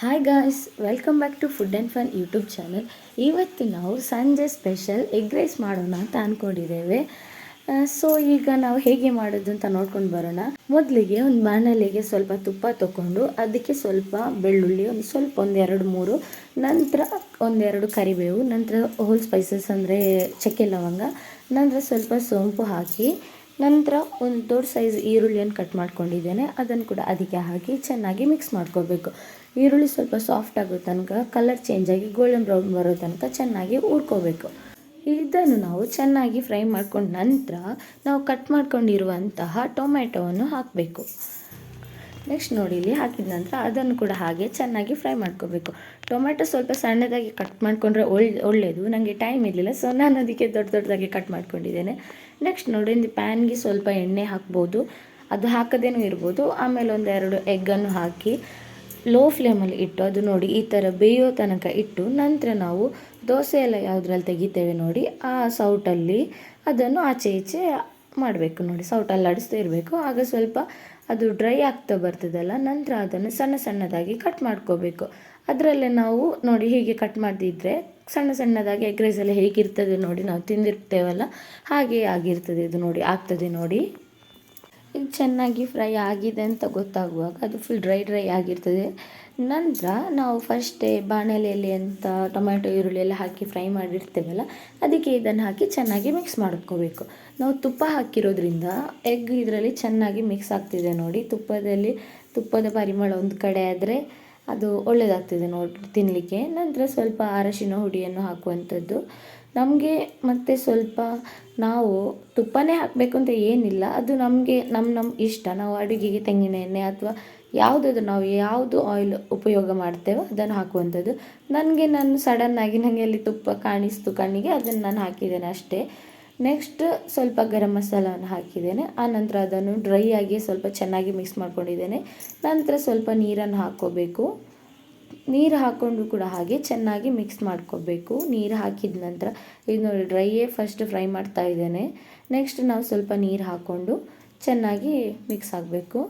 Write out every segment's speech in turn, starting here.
Hi guys, welcome back to food and fun YouTube channel. ಇವತ್ತು ನಾವು ಸಂಜೆ special egg rice ಮಾಡೋಣ ಅಂತ ಅಂದ್ಕೊಂಡಿದ್ದೇವೆ. ಸೊ ಈಗ ನಾವು ಹೇಗೆ ಮಾಡೋದು ಅಂತ ನೋಡ್ಕೊಂಡು ಬರೋಣ. ಮೊದಲಿಗೆ ಒಂದು ಬಾಣಲೆಗೆ ಸ್ವಲ್ಪ ತುಪ್ಪ ತಗೊಂಡು ಅದಕ್ಕೆ ಸ್ವಲ್ಪ ಬೆಳ್ಳುಳ್ಳಿ, ಒಂದೆರಡು ಮೂರು, ನಂತರ ಒಂದೆರಡು ಕರಿಬೇವು, ನಂತರ ಹೋಲ್ ಸ್ಪೈಸಸ್ ಅಂದರೆ ಚಕ್ಕೆ ಲವಂಗ, ನಂತರ ಸ್ವಲ್ಪ ಸೋಂಪು ಹಾಕಿ, ನಂತರ ಒಂದು ದೊಡ್ಡ ಸೈಜ್ ಈರುಳ್ಳಿಯನ್ನು ಕಟ್ ಮಾಡ್ಕೊಂಡಿದ್ದೇನೆ, ಅದನ್ನು ಕೂಡ ಅದಕ್ಕೆ ಹಾಕಿ ಚೆನ್ನಾಗಿ ಮಿಕ್ಸ್ ಮಾಡ್ಕೋಬೇಕು. ಈರುಳ್ಳಿ ಸ್ವಲ್ಪ ಸಾಫ್ಟ್ ಆಗೋ ತನಕ, ಕಲರ್ ಚೇಂಜ್ ಆಗಿ ಗೋಲ್ಡನ್ ಬ್ರೌನ್ ಬರೋ ತನಕ ಚೆನ್ನಾಗಿ ಹುರ್ಕೋಬೇಕು. ಇದನ್ನು ನಾವು ಚೆನ್ನಾಗಿ ಫ್ರೈ ಮಾಡ್ಕೊಂಡ ನಂತರ ನಾವು ಕಟ್ ಮಾಡ್ಕೊಂಡಿರುವಂತಹ ಟೊಮೆಟೊವನ್ನು ಹಾಕಬೇಕು. ನೆಕ್ಸ್ಟ್ ನೋಡಿ, ಇಲ್ಲಿ ಹಾಕಿದ ನಂತರ ಅದನ್ನು ಕೂಡ ಹಾಗೆ ಚೆನ್ನಾಗಿ ಫ್ರೈ ಮಾಡ್ಕೋಬೇಕು. ಟೊಮೆಟೊ ಸ್ವಲ್ಪ ಸಣ್ಣದಾಗಿ ಕಟ್ ಮಾಡಿಕೊಂಡ್ರೆ ಒಳ್ಳೆಯದು. ನನಗೆ ಟೈಮ್ ಇರಲಿಲ್ಲ, ಸೊ ನಾನು ಅದಕ್ಕೆ ದೊಡ್ಡದಾಗಿ ಕಟ್ ಮಾಡ್ಕೊಂಡಿದ್ದೇನೆ. ನೆಕ್ಸ್ಟ್ ನೋಡಿ, ಒಂದು ಪ್ಯಾನ್ಗೆ ಸ್ವಲ್ಪ ಎಣ್ಣೆ ಹಾಕ್ಬೋದು, ಅದು ಹಾಕದೇನೂ ಇರ್ಬೋದು. ಆಮೇಲೆ ಒಂದೆರಡು ಎಗ್ಗನ್ನು ಹಾಕಿ ಲೋ ಫ್ಲೇಮಲ್ಲಿ ಇಟ್ಟು ಅದು ನೋಡಿ ಈ ಥರ ಬೇಯೋ ತನಕ ಇಟ್ಟು, ನಂತರ ನಾವು ದೋಸೆ ಎಲ್ಲ ಯಾವುದ್ರಲ್ಲಿ ತೆಗಿತೇವೆ ನೋಡಿ ಆ ಸೌಟಲ್ಲಿ ಅದನ್ನು ಆಚೆ ಈಚೆ ಮಾಡಬೇಕು. ನೋಡಿ, ಸೌಟಲ್ಲಿ ಆಡಿಸ್ತಾ ಇರಬೇಕು. ಆಗ ಸ್ವಲ್ಪ ಅದು ಡ್ರೈ ಆಗ್ತಾ ಬರ್ತದಲ್ಲ, ನಂತರ ಅದನ್ನು ಸಣ್ಣ ಸಣ್ಣದಾಗಿ ಕಟ್ ಮಾಡ್ಕೋಬೇಕು. ಅದರಲ್ಲೇ ನಾವು ನೋಡಿ ಹೀಗೆ ಕಟ್ ಮಾಡಿದ್ರೆ ಸಣ್ಣ ಸಣ್ಣದಾಗಿ ಎಗ್ ರೈಸಲ್ಲಿ ಹೇಗಿರ್ತದೆ ನೋಡಿ, ನಾವು ತಿಂದಿರ್ತೇವಲ್ಲ ಹಾಗೆ ಆಗಿರ್ತದೆ. ಇದು ನೋಡಿ ಆಗ್ತದೆ ನೋಡಿ. ಇದು ಚೆನ್ನಾಗಿ ಫ್ರೈ ಆಗಿದೆ ಅಂತ ಗೊತ್ತಾಗುವಾಗ ಅದು ಫುಲ್ ಡ್ರೈ ಆಗಿರ್ತದೆ. ನಂತರ ನಾವು ಫಸ್ಟೇ ಬಾಣಲೆಯಲ್ಲಿ ಅಂತ ಟೊಮ್ಯಾಟೊ ಈರುಳ್ಳಿ ಎಲ್ಲ ಹಾಕಿ ಫ್ರೈ ಮಾಡಿರ್ತೇವಲ್ಲ, ಅದಕ್ಕೆ ಇದನ್ನು ಹಾಕಿ ಚೆನ್ನಾಗಿ ಮಿಕ್ಸ್ ಮಾಡ್ಕೋಬೇಕು. ನಾವು ತುಪ್ಪ ಹಾಕಿರೋದ್ರಿಂದ ಎಗ್ ಇದರಲ್ಲಿ ಚೆನ್ನಾಗಿ ಮಿಕ್ಸ್ ಆಗ್ತಿದೆ ನೋಡಿ. ತುಪ್ಪದ ಪರಿಮಳ ಒಂದು ಕಡೆ ಆದರೆ ಅದು ಒಳ್ಳೆಯದಾಗ್ತದೆ ನೋಡಿ ತಿನ್ನಲಿಕ್ಕೆ. ನಂತರ ಸ್ವಲ್ಪ ಅರಶಿನ ಹುಡಿಯನ್ನು ಹಾಕುವಂಥದ್ದು ನಮಗೆ. ಮತ್ತು ಸ್ವಲ್ಪ ನಾವು ತುಪ್ಪನೇ ಹಾಕಬೇಕು ಅಂತ ಏನಿಲ್ಲ, ಅದು ನಮಗೆ ನಮ್ಮ ಇಷ್ಟ. ನಾವು ಅಡುಗೆಗೆ ತೆಂಗಿನ ಎಣ್ಣೆ ಅಥವಾ ನಾವು ಯಾವುದು ಆಯಿಲ್ ಉಪಯೋಗ ಮಾಡ್ತೇವೋ ಅದನ್ನು ಹಾಕುವಂಥದ್ದು. ನಾನು ಸಡನ್ನಾಗಿ ನನಗೆ ಅಲ್ಲಿ ತುಪ್ಪ ಕಾಣಿಸ್ತು ಕಣ್ಣಿಗೆ, ಅದನ್ನು ನಾನು ಹಾಕಿದ್ದೇನೆ ಅಷ್ಟೇ. ನೆಕ್ಸ್ಟ್ ಸ್ವಲ್ಪ ಗರಂ ಮಸಾಲವನ್ನು ಹಾಕಿದ್ದೇನೆ. ಆನಂತರ ಅದನ್ನು ಡ್ರೈ ಆಗಿ ಸ್ವಲ್ಪ ಚೆನ್ನಾಗಿ ಮಿಕ್ಸ್ ಮಾಡ್ಕೊಂಡಿದ್ದೇನೆ. ನಂತರ ಸ್ವಲ್ಪ ನೀರನ್ನು ಹಾಕ್ಕೋಬೇಕು. ನೀರು ಹಾಕ್ಕೊಂಡು ಕೂಡ ಹಾಗೆ ಚೆನ್ನಾಗಿ ಮಿಕ್ಸ್ ಮಾಡ್ಕೋಬೇಕು. ನೀರು ಹಾಕಿದ ನಂತರ ಇದು ನೋಡಿ ಡ್ರೈಯೇ ಫಸ್ಟ್ ಫ್ರೈ ಮಾಡ್ತಾ ಇದ್ದೇನೆ. ನೆಕ್ಸ್ಟ್ ನಾವು ಸ್ವಲ್ಪ ನೀರು ಹಾಕ್ಕೊಂಡು ಚೆನ್ನಾಗಿ ಮಿಕ್ಸ್ ಆಗಬೇಕು.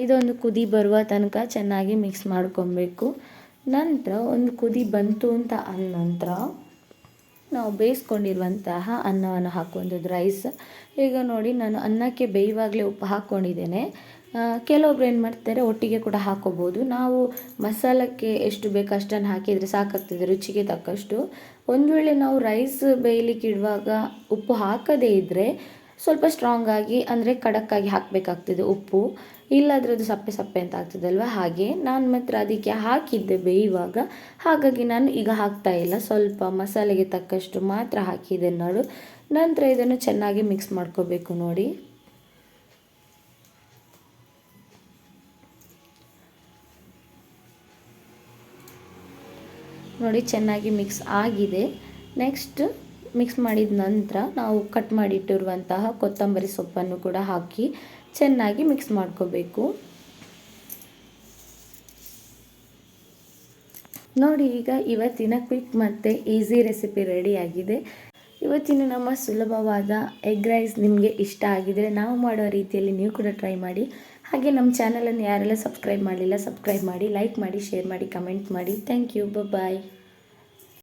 ಇದೊಂದು ಕುದಿ ಬರುವ ತನಕ ಚೆನ್ನಾಗಿ ಮಿಕ್ಸ್ ಮಾಡ್ಕೊಬೇಕು. ನಂತರ ಒಂದು ಕುದಿ ಬಂತು ಅಂತ ಅಂದ ನಂತರ ನಾವು ಬೇಯಿಸ್ಕೊಂಡಿರುವಂತಹ ಅನ್ನವನ್ನು ಹಾಕುವಂಥದ್ದು, ರೈಸ್. ಈಗ ನೋಡಿ, ನಾನು ಅನ್ನಕ್ಕೆ ಬೇಯುವಾಗಲೇ ಉಪ್ಪು ಹಾಕ್ಕೊಂಡಿದ್ದೇನೆ. ಕೆಲವೊಬ್ರು ಏನು ಮಾಡ್ತಾರೆ ಒಟ್ಟಿಗೆ ಕೂಡ ಹಾಕೋಬೋದು. ನಾವು ಮಸಾಲಕ್ಕೆ ಎಷ್ಟು ಬೇಕು ಅಷ್ಟನ್ನು ಹಾಕಿದರೆ ಸಾಕಾಗ್ತದೆ, ರುಚಿಗೆ ತಕ್ಕಷ್ಟು. ಒಂದು ವೇಳೆ ನಾವು ರೈಸ್ ಬೇಯಲಿಕ್ಕೆ ಇಡುವಾಗ ಉಪ್ಪು ಹಾಕದೇ ಇದ್ದರೆ ಸ್ವಲ್ಪ ಸ್ಟ್ರಾಂಗ್ ಆಗಿ ಅಂದರೆ ಖಡಕ್ಕಾಗಿ ಹಾಕಬೇಕಾಗ್ತದೆ ಉಪ್ಪು, ಇಲ್ಲಾದರೆ ಅದು ಸಪ್ಪೆ ಸಪ್ಪೆ ಅಂತ ಆಗ್ತದಲ್ವ. ಹಾಗೆ ನಾನು ಮಾತ್ರ ಅದಕ್ಕೆ ಹಾಕಿದ್ದೆ ಬೇಯುವಾಗ, ಹಾಗಾಗಿ ನಾನು ಈಗ ಹಾಕ್ತಾ ಇಲ್ಲ. ಸ್ವಲ್ಪ ಮಸಾಲೆಗೆ ತಕ್ಕಷ್ಟು ಮಾತ್ರ ಹಾಕಿದೆ ನೋಡು. ನಂತರ ಇದನ್ನು ಚೆನ್ನಾಗಿ ಮಿಕ್ಸ್ ಮಾಡ್ಕೋಬೇಕು ನೋಡಿ. ನೋಡಿ ಚೆನ್ನಾಗಿ ಮಿಕ್ಸ್ ಆಗಿದೆ. ನೆಕ್ಸ್ಟ್ ಮಿಕ್ಸ್ ಮಾಡಿದ ನಂತರ ನಾವು ಕಟ್ ಮಾಡಿಟ್ಟಿರುವಂತಹ ಕೊತ್ತಂಬರಿ ಸೊಪ್ಪನ್ನು ಕೂಡ ಹಾಕಿ ಚೆನ್ನಾಗಿ ಮಿಕ್ಸ್ ಮಾಡ್ಕೋಬೇಕು. ನೋಡಿ, ಈಗ ಇವತ್ತಿನ ಕ್ವಿಕ್ ಮತ್ತು ಈಸಿ ರೆಸಿಪಿ ರೆಡಿಯಾಗಿದೆ. ಇವತ್ತಿನ ನಮ್ಮ ಸುಲಭವಾದ ಎಗ್ ರೈಸ್ ನಿಮಗೆ ಇಷ್ಟ ಆಗಿದರೆ ನಾವು ಮಾಡೋ ರೀತಿಯಲ್ಲಿ ನೀವು ಕೂಡ ಟ್ರೈ ಮಾಡಿ. ಹಾಗೆ ನಮ್ಮ ಚಾನಲನ್ನು ಯಾರೆಲ್ಲ ಸಬ್ಸ್ಕ್ರೈಬ್ ಮಾಡಲಿಲ್ಲ ಸಬ್ಸ್ಕ್ರೈಬ್ ಮಾಡಿ, ಲೈಕ್ ಮಾಡಿ, ಶೇರ್ ಮಾಡಿ, ಕಮೆಂಟ್ ಮಾಡಿ. Thank you, bye.